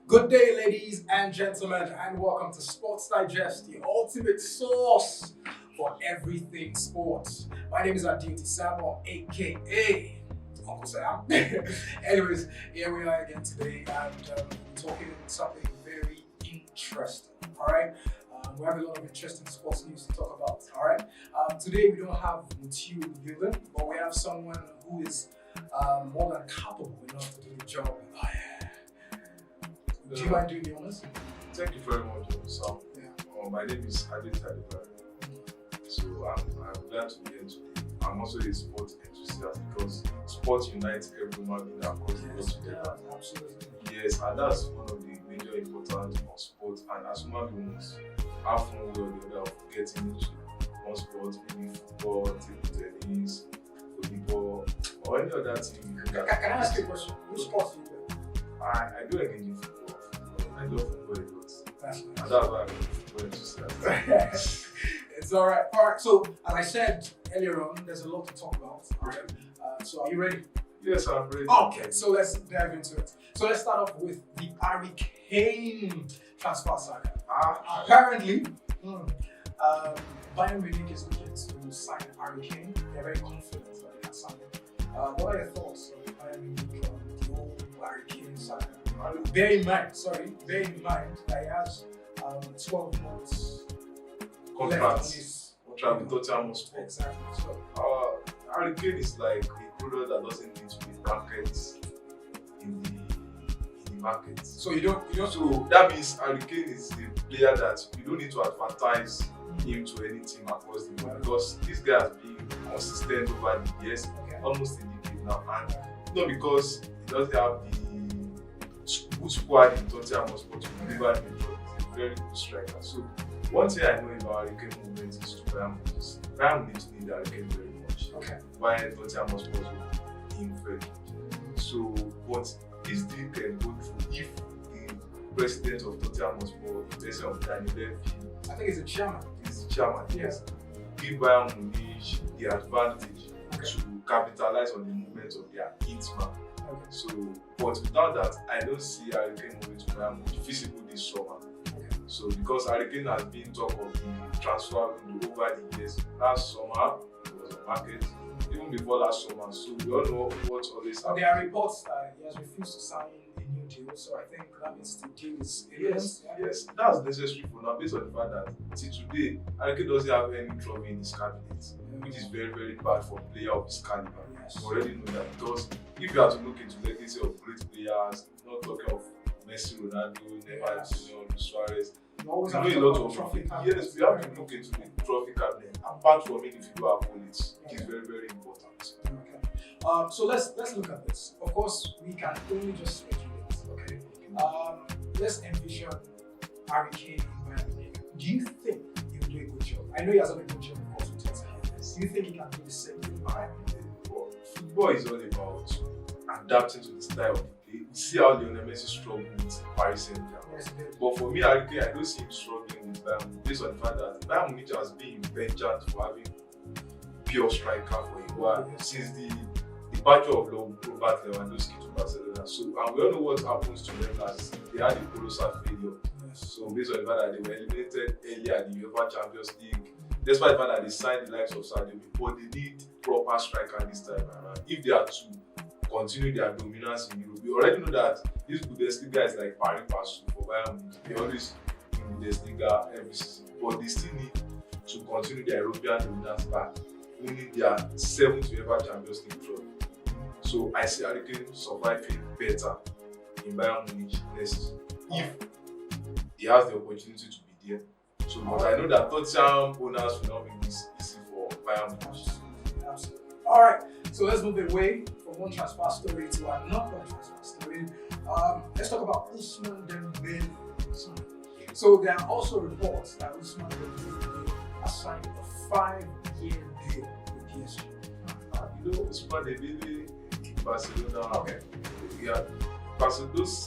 Good day, ladies and gentlemen, and welcome to Sports Digest, the ultimate source for everything sports. My name is Adeoti, aka Uncle Sam. Anyways, here we are again today, and talking something very interesting. All right, we have a lot of interesting sports news to talk about. All right, today we don't have Mutiu in the building, but we have someone who is more than capable enough to do the job. Do you mind doing the honors? Thank you very much, Sam. Yeah. My name is Adebare. So I'm glad to be here today. I'm also a sports enthusiast because sports unites everyone in across the world together. Absolutely. Yes, and that's one of the major importance of sports. And as human beings, have fun way or the other of getting into one sport, maybe football, table tennis, volleyball, or any other team. Can I ask you a question? Which sports do you play? I do engage in football. I love football a lot. That's And nice. that's why I'm football enthusiast. It's all right. All right. So, as I said earlier on, there's a lot to talk about. All right. So, are you ready? Yes, I'm ready. Okay. So let's dive into it. So let's start off with the Hurricane transfer saga. Apparently, Bayern Munich is looking to sign Hurricane. They're very confident that they can sign him. What are your thoughts on Bayern Munich on the whole Hurricane saga? Bear in mind that he has 12 months left on Contracts. his Travel Tottenham Hotspur. Exactly. So, Hurricane is like a product that doesn't need to be brackets in the market. so you don't. So that means Hurricane is a player that you don't need to advertise him to any team across the world because this guy has been consistent over the years, Okay. almost a decade now, and not because he doesn't have the good squad in Tottenham Hotspur to deliver him a job. He's a very good striker. So one thing I know about Hurricane movement is to Bayern Munich. Bayern Munich need Hurricane very much. Okay. Why Tottenham Hotspur will him very much. So what this deal can go through if the president of Tottenham Hotspur, the president of Daniel Levy, I think he's a chairman. is the chairman, Yes. give Bayern Munich the advantage Okay. to capitalize on the movement of their hitman. Okay. So, but without that, I don't see Hurricane moving to Bayern Munich feasible this summer. Okay. So, because Hurricane has been talk of the transfer window over the years, last summer it was a market, even before last summer. So, we all know what always So happens. there are reports that he has refused to sign a new deal. So I think that means the deal is Yes, imminent. yes, that's necessary for now based on the fact that till today, Hurricane doesn't have any trophy in his cabinet, which is very, very bad for a player of his caliber. Yes. You already know that because if you have to look into legacy of great players, not talking of Messi, Ronaldo, Neymar, Yes. Luis Suarez, You always you have know to a lot talk about of trophy yes, cabinets. we have to look into the trophy cabinet apart from individual accolades, which is very, very important. Okay. So let's look at this. Of course, we can only just speculate. Okay. Let's envision Hurricane in Bayern Munich. Do you think he will do a good job? I know he has done a good job, of course, with Tottenham. Do you think he can do the same thing in Bayern Munich? Football is all about adapting to the style of the play. We see how Lionel Messi struggled with Paris Saint-Germain. Yes, he did. But for me, Hurricane, I don't see him struggling with Bayern Munich based on the fact that Bayern Munich has been vengeance for having pure striker for a while since the departure of Robert Lewandowski to Barcelona. So, and we all know what happens to them last. They had a colossal failure. Yes. So, based on the fact that they were eliminated earlier at the UEFA Champions League, despite the fact that they signed the likes of Sadio, but they need proper striker this time around. If they are to continue their dominance in Europe, we already know that these Bundesliga is like pari passu for Bayern Munich. They always win Bundesliga every season, but they still need to continue their European dominance by winning their 7th UEFA Champions League trophy. So I see Hurricane surviving better in Bayern Munich next season if he has the opportunity to be there. So, but I know that Tottenham owners will not make this easy for Bayern Munich. Absolutely. All right. So let's move away from one transfer story to another transfer story. Let's talk about Ousmane Dembele. So there are also reports that Ousmane Dembele has signed a 5-year deal with PSG. You know, Ousmane Dembele in Barcelona. Okay. Yeah, those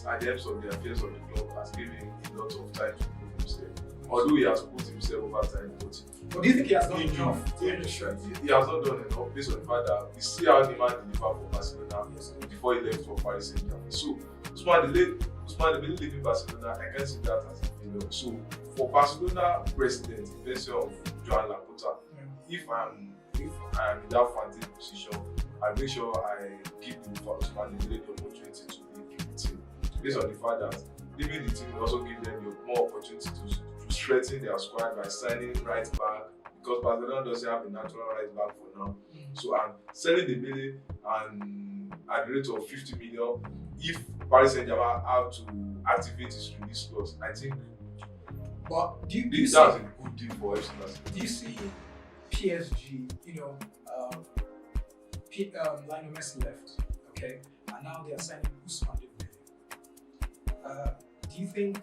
are the ends of the affairs of the club has given him a lot of time to prove himself. Although he has put himself over time, But do you think he has done he enough to earn the strength? has not done enough based on the fact that we see how Neymar delivered for Barcelona before he left for Paris Saint-Germain. So Ousmane Ousmane Dembele leaving Barcelona, I can't see that as a failure. So for Barcelona president, in person of Joan Laporta, if I'm in that fantasy position, I make sure I give Ousmane Dembele the opportunity to lead the team. Based on the fact that leaving the team will also give them more opportunity to strengthen their squad by signing right back, because Barcelona doesn't have a natural right back for now. So I'm selling Dembele and at the rate of 50 million. If Paris Saint-Germain have to activate his release clause, I think but do you that's see, a good deal for FC Barcelona. do you see PSG, Lionel Messi left, okay, and now they are signing Ousmane Dembele. Do you think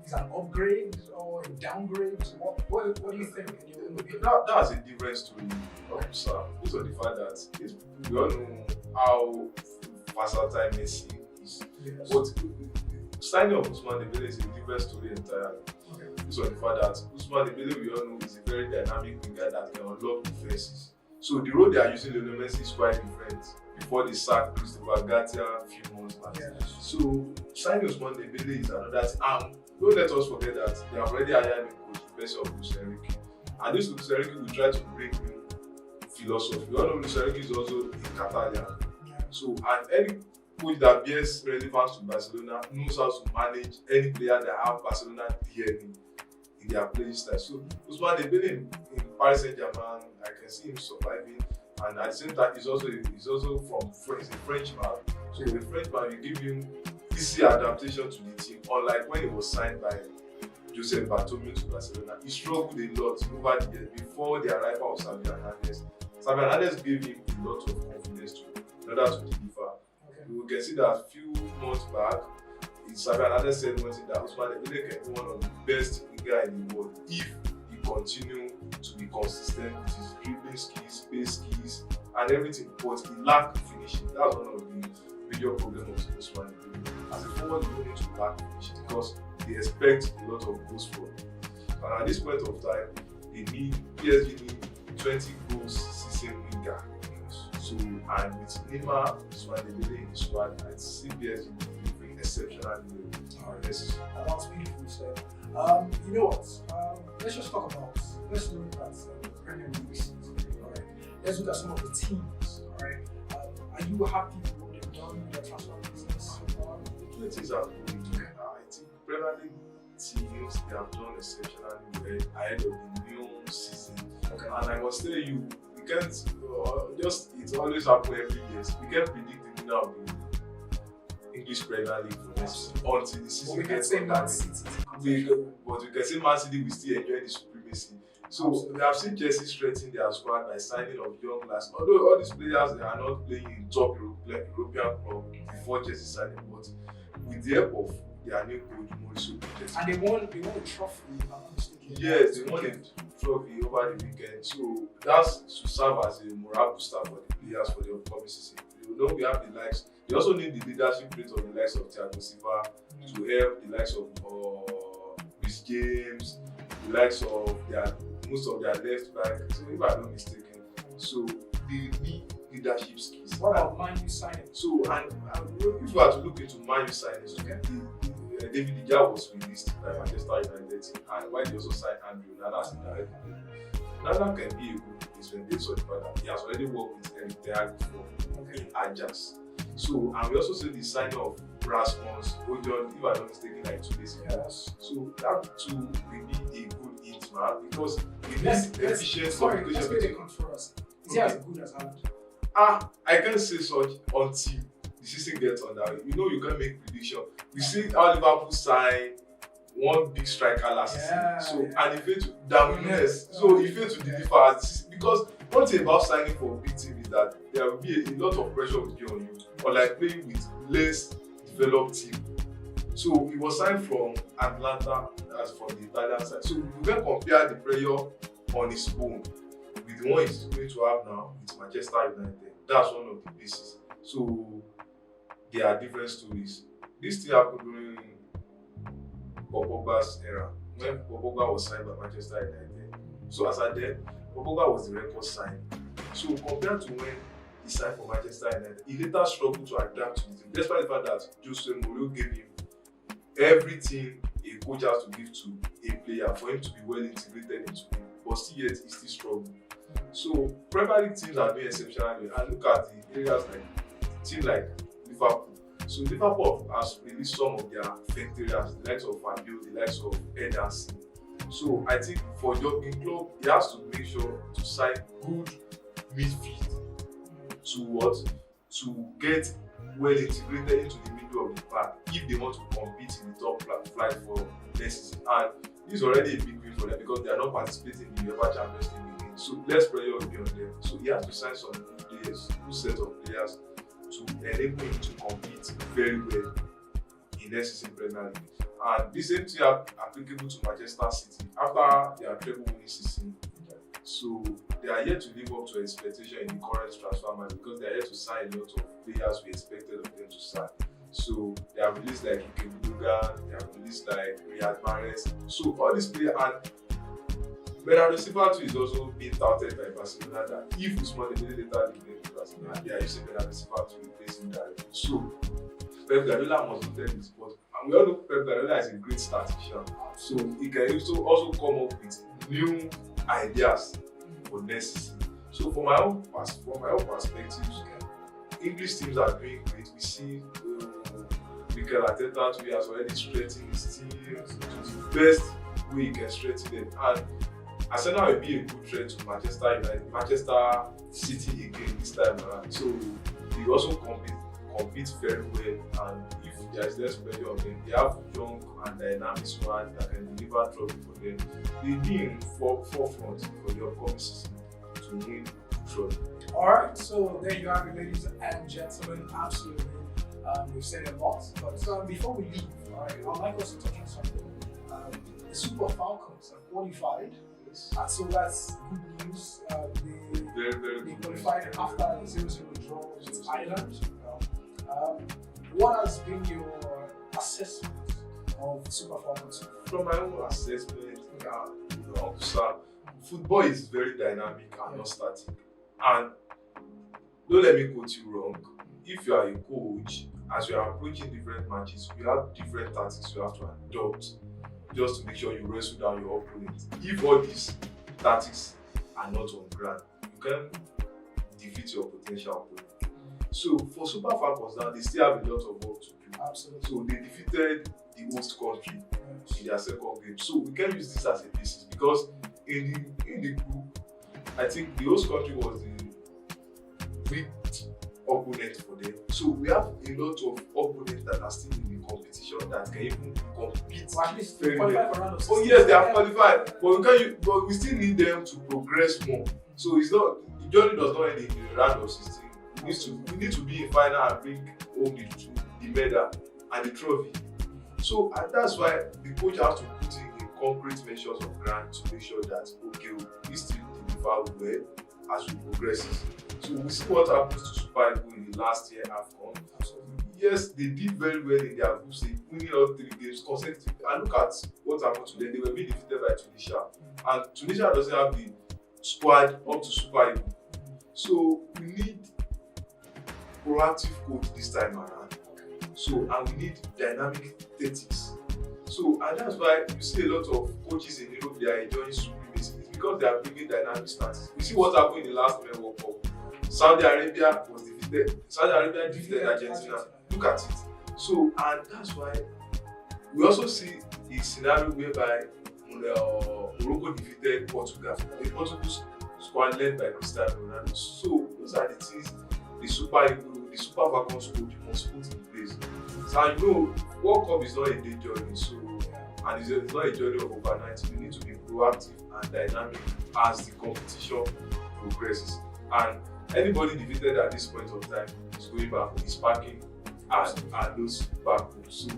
it's an upgrade or a downgrade? What do you think? That's a different story, sir. Based on the fact that we all know how versatile Messi is. Yes. But signing of Ousmane Dembele is a different story entirely. Okay. Based on the fact that Ousmane Dembele, we all know, is a very dynamic winger that can unlock defenses. So the role they are using Lionel Messi is quite different before they sacked Christopher Garcia a few months back. Yes. So signing Ousmane Dembele is another thing. Don't let us forget that they have already hired a coach, the person of Luis Enrique. And this Luis Enrique will try to bring new philosophy. We all know Luis Enrique is also a Catalan. Yeah. So, and any coach that bears relevance to Barcelona knows how to manage any player that have Barcelona DNA in their playing style. So Ousmane Dembele in Paris Saint-Germain, I can see him surviving, and at the same time he's also from France, he's a Frenchman. So the Frenchman will give him easy adaptation to the team, unlike when he was signed by Joseph Bartomeu to Barcelona. He struggled a lot over the years before the arrival of Xavi Hernandez. Xavi Hernandez gave him a lot of confidence in order to deliver. Okay. We can see that a few months back, Xavi Hernandez said one thing, that Ousmane Dembele can be one of the best winger in the world if he continue to be consistent with his dribbling skills, pace skills, and everything. But he lacked finishing. That's one of the major problems of Ousmane Dembele. As a forward, you don't need to lack finishing because they expect a lot of goals from him. And at this point of time, PSG need 20 goals season winger. So, and with Neymar, Ousmane Dembele in the squad, I see PSG delivering exceptionally well. That's beautifully said. You know what? Let's just talk about. Let's look at the Premier League season. All right. Let's look at some of the teams. All right. Are you happy with what they've done in their transfer business? The things are going. I think Premier League teams, they have done exceptionally well ahead of the new season. Okay. And I must tell you, we can't it always happens every year. We can't predict the winner of the English Premier League for next until the season gets underway. But we can say Man City will still enjoy the supremacy. So we have seen Chelsea strengthen their squad by signing of young lads. Although all these players, they are not playing in top European club before Chelsea signing, but with the help of their new coach Mauricio Pochettino. And they won a trophy, if I'm not mistaken. Yes, they won a trophy over the weekend. So that's to serve as a morale booster for the players for the upcoming season. You know, we have the likes. They also need the leadership rate of the likes of Thiago Silva to help the likes of Chris James, the likes of most of their left back. So if I'm not mistaken, so they need leadership skills. What about Man U signing? So and if you are to look into Man U signings, okay, David De Gea was released by Manchester United, and why they also signed Andrew Nana as a direct player. Nana can be a good replacement based on the fact that he has already worked with Eric Ten Hag before in Ajax. So, and we also see the signing of Rasmus Højlund, if I'm not mistaken, like 2 days ago. Yes. So that too will be a good hit, man, because it Let's needs efficient sorry, let's communication make a between. controversy. Is he as good as Haaland? I can't say such until the season gets underway. You know, you can't make prediction. We see how Liverpool signed one big striker last season. So and he failed to Darwin Núñez. So he failed to deliver as the season, because one thing about signing for a big team is that there will be a lot of pressure will be on you, or like playing with less developed team. So he was signed from Atlanta as from the Italian side. So you can compare the pressure on his own with the one he's going to have now with Manchester United. That's one of the bases. So there are different stories. This thing happened during Paul Pogba's era, when Paul Pogba was signed by Manchester United. So as at then, Paul Pogba was the record sign. So compared to when he signed for Manchester United, he later struggled to adapt to the team, despite the fact that Jose Mourinho gave him everything a coach has to give to a player for him to be well integrated into it, but still yet he's still struggling. So Premier League teams are doing exceptionally well. And look at the areas like teams like Liverpool. So Liverpool has released some of their veterans, the likes of Fabio, the likes of Ederson. So I think for Jurgen Klopp, he has to make sure to sign good midfield to what? To get well integrated into the middle of the pack if they want to compete in the top flight for next season. And this is already a big win for them because they are not participating in the UEFA Champions League again. So less pressure will be on them. So he has to sign some good players, good set of players to enable him to compete very well in next season Premier League. And this same thing are applicable to Manchester City after their treble winning season. So they are yet to live up to expectation in the current transfer market because they are yet to sign a lot of players we expected of them to sign. So they have released like Ikebuga, they have released like Adebare. So all these players, and Bernardo Silva too is also being touted by Barcelona that if Usman Dembele later leaves them to Barcelona, they are using Bernardo Silva to replace him directly. So Pep Guardiola must not tell this, but and we all know Pep Guardiola is a great statistician. So he can also come up with new ideas for next season. So from my own perspective, English teams are doing great. We see Mikel Arteta too, he has already strengthened his team to the best way he can strengthen them. And Arsenal will be a good threat to Manchester United, Manchester City again this time around. So they also compete very well, and if there is less pressure on them, they have young and dynamic squad that can deliver trophy for them. They'll be in forefront for the upcoming season to win trophy. Alright, so there you have it, ladies and gentlemen. Absolutely. We've said a lot, but before we leave, I'd like us to touch on something. The Super Falcons have qualified, and so that's good news. They qualified after the 0-0 draw with Ireland. What has been your assessment of Super Falcons? From my own assessment, football is very dynamic and not static. And don't let me quote you wrong. If you are a coach, as you are approaching different matches, you have different tactics you have to adopt just to make sure you wrestle down your opponent. If all these tactics are not on ground, you can defeat your potential opponent. So for Super Falcons now, they still have a lot of work to do. Absolutely. So they defeated the host country in their second game. So we can use this as a basis because in the group, I think the host country was the weak opponent for them. So we have a lot of opponents that are still in the competition that can even compete very well. Oh yes, they are qualified, but we still need them to progress more. So it's not, the journey does not end in the round of 16. We need to be in final and bring home the medal and the trophy. So and that's why the coach has to put in the concrete measures of ground to make sure that okay, we still deliver well as we progress. So we see what happens to Super Eagles in the last year AFCON. Yes, they did very well in their group stage, winning all 3 games consecutively. And look at what happened to them. They were being defeated by Tunisia. And Tunisia doesn't have the squad up to Super Eagles. So we need proactive coach this time around. So and we need dynamic tactics. So and that's why you see a lot of coaches in Europe, they are enjoying supremacy. It's because they are bringing dynamic stance. We see what happened in the last World Cup. Saudi Arabia defeated Argentina. Look at it. So and that's why we also see a scenario whereby Morocco defeated Portugal. The Portugal squad led by Cristiano Ronaldo. So those are the things the Super Falcons coach must put in place. So you know, World Cup is not a day journey. So and it's not a journey of overnight. You need to be proactive and dynamic as the competition progresses. And anybody defeated at this point of time is going back, is packing and those back home. So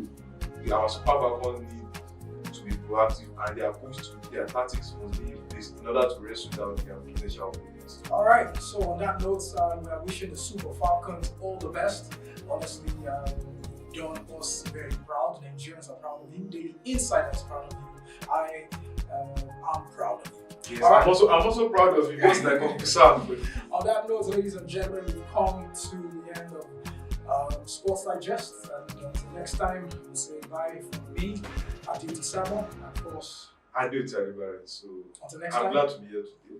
our Super Falcons need to be proactive and their tactics must be in place in order to wrestle down their potential opponents. Alright, so on that note, we are wishing the Super Falcons all the best. Honestly, you've done us very proud. The Nigerians are proud of you. The Insider is proud of you. I'm proud of you. Yes, right. I'm also proud of you, just like Uncle Sam. On that note, ladies and gentlemen, we've come to the end of Sports Digest. And until next time, we'll say bye from me, Adeoti, and of course, Adeoti Adebare. So until next I'm time. glad to be here today.